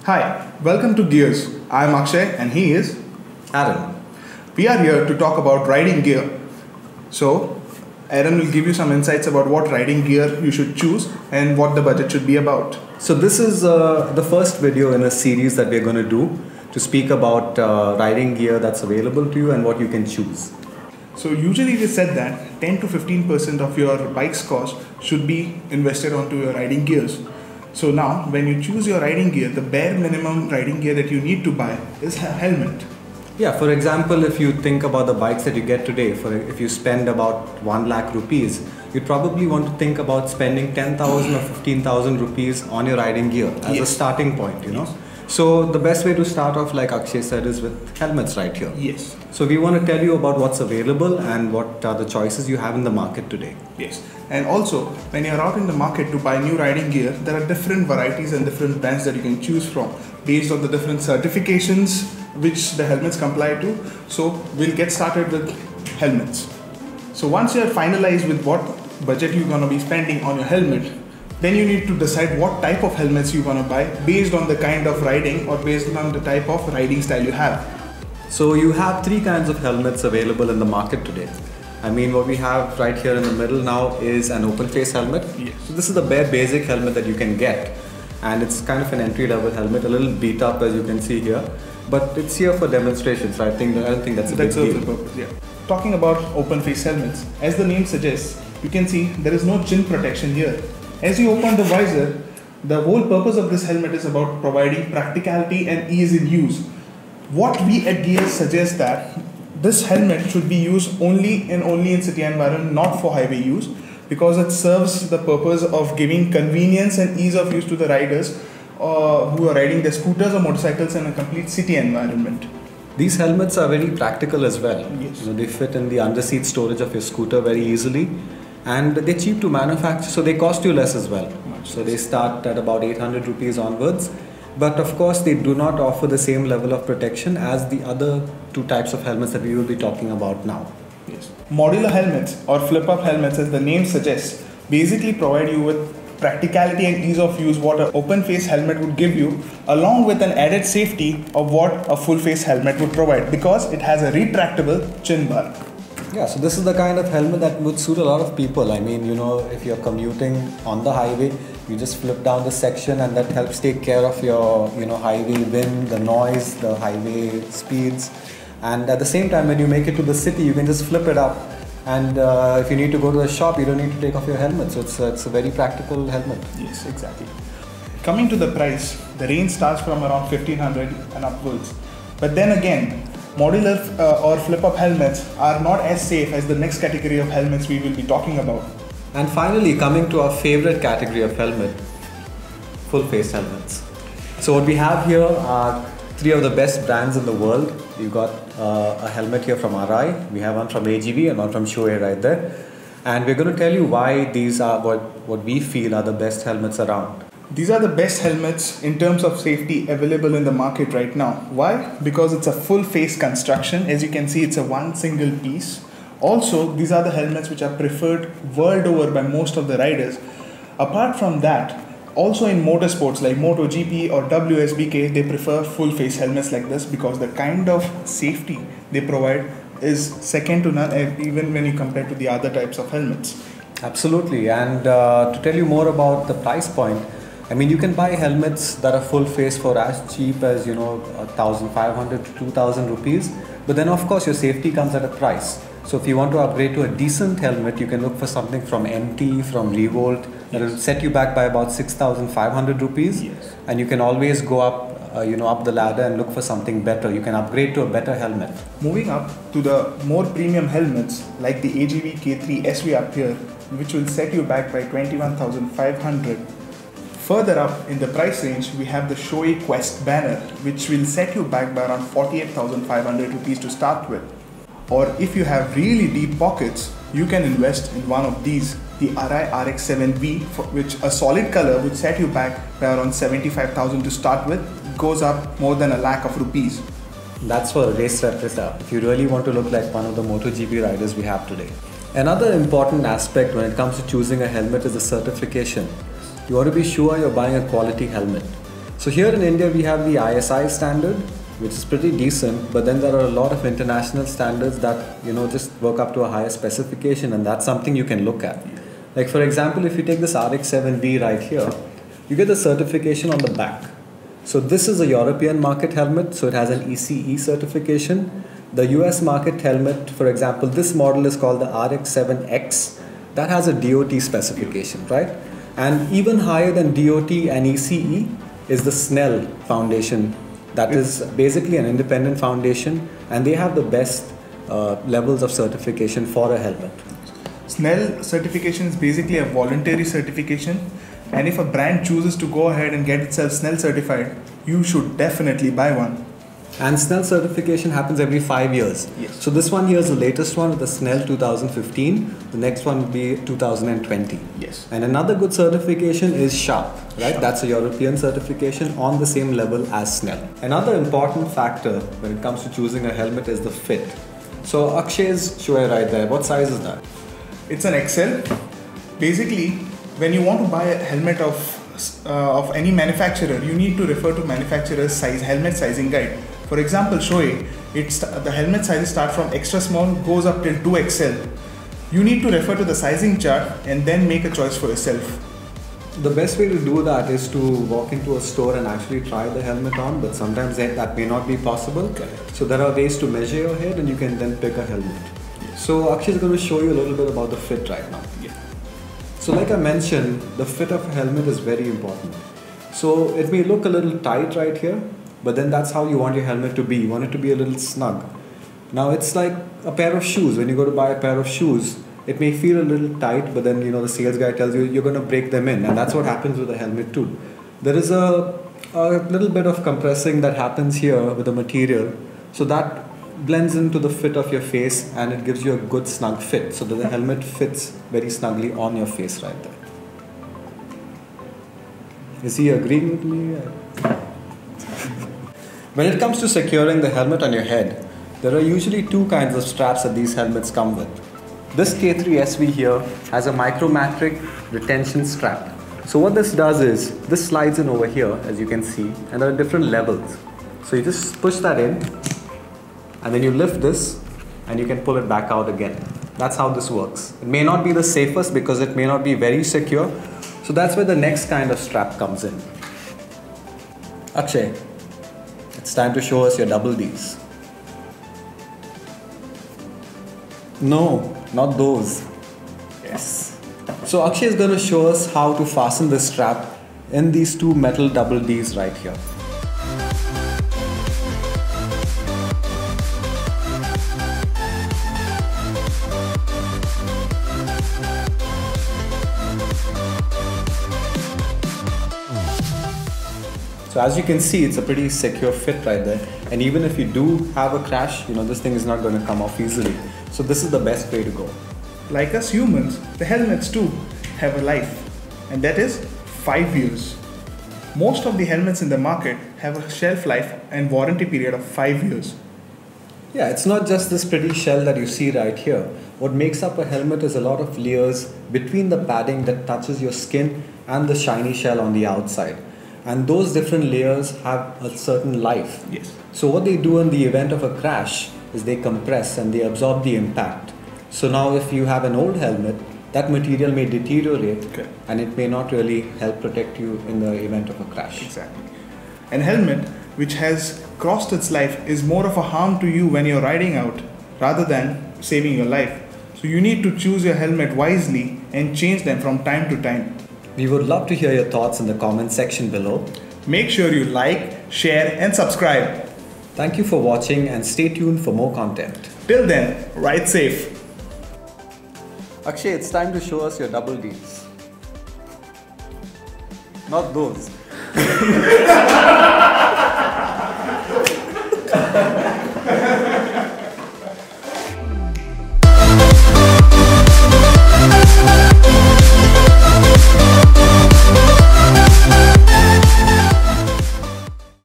Hi, welcome to Gears. I'm Akshay and he is Aaron. We are here to talk about riding gear. So, Aaron will give you some insights about what riding gear you should choose and what the budget should be about. So this is the first video in a series that we're going to do to speak about riding gear that's available to you and what you can choose. So usually we said that 10 to 15% of your bike's cost should be invested onto your riding gears. So now when you choose your riding gear, the bare minimum riding gear that you need to buy is a helmet. Yeah, for example, if you think about the bikes that you get today, if you spend about 1 lakh rupees, you'd probably want to think about spending 10,000 or 15,000 rupees on your riding gear as a starting point, you know. Yes. So the best way to start off, like Akshay said, is with helmets right here. Yes. So we want to tell you about what's available and what are the choices you have in the market today. Yes. And also, when you're out in the market to buy new riding gear, there are different varieties and different brands that you can choose from based on the different certifications which the helmets comply to. So we'll get started with helmets. So once you're finalized with what budget you're going to be spending on your helmet, then you need to decide what type of helmets you want to buy based on the kind of riding or based on the type of riding style you have. So you have 3 kinds of helmets available in the market today. I mean, what we have right here in the middle now is an open face helmet. Yes. So this is the bare basic helmet that you can get, and it's kind of an entry level helmet, a little beat up as you can see here, but it's here for demonstration, so I don't think that's a big deal. That's the purpose, yeah. Talking about open face helmets, as the name suggests, you can see there is no chin protection here. As you open the visor, the whole purpose of this helmet is about providing practicality and ease in use. What we at Gears suggest that this helmet should be used only in city environment, not for highway use, because it serves the purpose of giving convenience and ease of use to the riders who are riding their scooters or motorcycles in a complete city environment. These helmets are very practical as well. Yes. You know, they fit in the underseat storage of your scooter very easily, and they're cheap to manufacture, so they cost you less as well. So they start at about 800 rupees onwards. But of course, they do not offer the same level of protection as the other 2 types of helmets that we will be talking about now. Yes. Modular helmets or flip-up helmets, as the name suggests, basically provide you with practicality and ease of use what an open face helmet would give you, along with an added safety of what a full face helmet would provide, because it has a retractable chin bar. Yeah, so this is the kind of helmet that would suit a lot of people. I mean, you know, if you're commuting on the highway, you just flip down the section and that helps take care of your, highway wind, the noise, the highway speeds. And at the same time, when you make it to the city, you can just flip it up. And if you need to go to the shop, you don't need to take off your helmet. So it's a very practical helmet. Yes, exactly. Coming to the price, the range starts from around 1500 and upwards. But then again, modular or flip-up helmets are not as safe as the next category of helmets we will be talking about. And finally, coming to our favorite category of helmet, full-face helmets. So what we have here are 3 of the best brands in the world. You've got a helmet here from RI, we have one from AGV and one from Shoei right there. And we're going to tell you why these are what we feel are the best helmets around. These are the best helmets in terms of safety available in the market right now. Why? Because it's a full face construction. As you can see, it's a one single piece. Also, these are the helmets which are preferred world over by most of the riders. Apart from that, also in motorsports like MotoGP or WSBK, they prefer full face helmets like this because the kind of safety they provide is second to none, even when you compare to the other types of helmets. Absolutely. And to tell you more about the price point, I mean, you can buy helmets that are full face for as cheap as, 1,500 to 2,000 rupees. But then, of course, your safety comes at a price. So if you want to upgrade to a decent helmet, you can look for something from MT, from Revolt. That will set you back by about 6,500 rupees. Yes. And you can always go up, up the ladder and look for something better. You can upgrade to a better helmet. Moving up to the more premium helmets like the AGV K3 SV up here, which will set you back by 21,500. Further up in the price range, we have the Shoei Quest banner, which will set you back by around 48,500 rupees to start with. Or if you have really deep pockets, you can invest in one of these, the RI RX-7V, for which a solid color would set you back by around 75,000 to start with. It goes up more than a lakh of rupees. That's for a race replica, if you really want to look like one of the MotoGP riders we have today. Another important aspect when it comes to choosing a helmet is the certification. You want to be sure you're buying a quality helmet. So So here in India we have the ISI standard, which is pretty decent, but then there are a lot of international standards that just work up to a higher specification, and that's something you can look at. Like for example, if you take this RX-7V right here, you get the certification on the back. So this is a European market helmet, so it has an ECE certification. The US market helmet, for example, this model is called the RX-7X. That has a DOT specification, right? And even higher than DOT and ECE is the Snell Foundation. That is basically an independent foundation, and they have the best levels of certification for a helmet. Snell certification is basically a voluntary certification, and if a brand chooses to go ahead and get itself Snell certified, you should definitely buy one. And Snell certification happens every 5 years. Yes. So this one here is the latest one with the Snell 2015. The next one will be 2020. Yes. And another good certification is Sharp, right? Sharp. That's a European certification on the same level as Snell. Another important factor when it comes to choosing a helmet is the fit. So Akshay's shoe right there, what size is that? It's an XL. Basically, when you want to buy a helmet of any manufacturer, you need to refer to manufacturer's size helmet sizing guide. For example, Shoei, the helmet sizes start from extra small, goes up till 2XL. You need to refer to the sizing chart and then make a choice for yourself. The best way to do that is to walk into a store and actually try the helmet on, but sometimes that may not be possible. Correct. So there are ways to measure your head and you can then pick a helmet. So Akshay is going to show you a little bit about the fit right now. Yeah. So like I mentioned, the fit of a helmet is very important. So it may look a little tight right here, but then that's how you want your helmet to be. You want it to be a little snug. Now it's like a pair of shoes. When you go to buy a pair of shoes, it may feel a little tight, but then the sales guy tells you you're going to break them in, and that's what happens with a helmet too. There is a little bit of compressing that happens here with the material, so that blends into the fit of your face and it gives you a good snug fit, so that the helmet fits very snugly on your face right there. Is he agreeing with me? When it comes to securing the helmet on your head, there are usually two kinds of straps that these helmets come with. This K3SV here has a micromatric retention strap. So what this does is, this slides in over here, as you can see, and there are different levels. So you just push that in, and then you lift this, and you can pull it back out again. That's how this works. It may not be the safest because it may not be very secure. So that's where the next kind of strap comes in. Akshay, it's time to show us your double Ds. No, not those. Yes. So Akshay is going to show us how to fasten this strap in these two metal double Ds right here. So as you can see, it's a pretty secure fit right there. And even if you do have a crash, this thing is not going to come off easily. So this is the best way to go. Like us humans, the helmets too have a life, and that is 5 years. Most of the helmets in the market have a shelf life and warranty period of 5 years. Yeah, it's not just this pretty shell that you see right here. What makes up a helmet is a lot of layers between the padding that touches your skin and the shiny shell on the outside. And those different layers have a certain life. Yes. So what they do in the event of a crash is they compress and they absorb the impact. So now if you have an old helmet, that material may deteriorate, okay, and it may not really help protect you in the event of a crash. Exactly. An helmet which has crossed its life is more of a harm to you when you're riding out rather than saving your life. So you need to choose your helmet wisely and change them from time to time. We would love to hear your thoughts in the comment section below. Make sure you like, share and subscribe. Thank you for watching and stay tuned for more content. Till then, ride safe. Akshay, it's time to show us your double Ds. Not those.